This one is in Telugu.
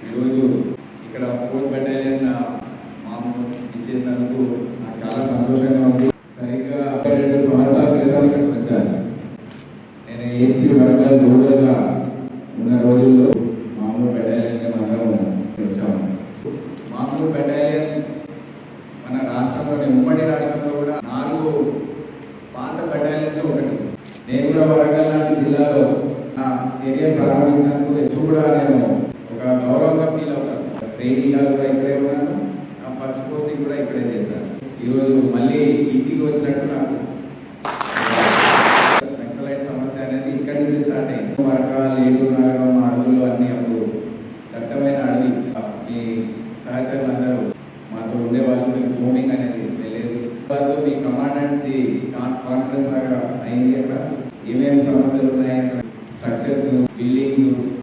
ఈరోజు ఇక్కడ 4th బెటాలియన్ మామూలు ఇచ్చేసినందుకు నాకు చాలా సంతోషంగా ఉంది. సరిగ్గా 2 సంవత్సరాల క్రితం ఇక్కడికి వచ్చాను. నేను ఏసీ వరంగల్ రూరల్గా ఉన్న రోజుల్లో మామూలు బెటాలియన్గా మనం వచ్చాము. మామూలు బెటాలియన్ మన రాష్ట్రంలోనే ఉమ్మడి రాష్ట్రంలో కూడా 4 పాత బెటాలియన్స్ ఒకటి. నేను కూడా వరంగల్ లాంటి జిల్లాలో నా కెరియర్ ప్రారంభించినందుకు ఎప్పుడు కూడా నేను ఒక గౌరవంగా ఫీల్ అవుతాను. ట్రైనింగ్గా కూడా ఇక్కడే ఉన్నాను. నా ఫస్ట్ పోస్టింగ్ కూడా ఇక్కడే చేశాను. ఈరోజు మళ్ళీ ఇంటికి వచ్చినట్టు నాకు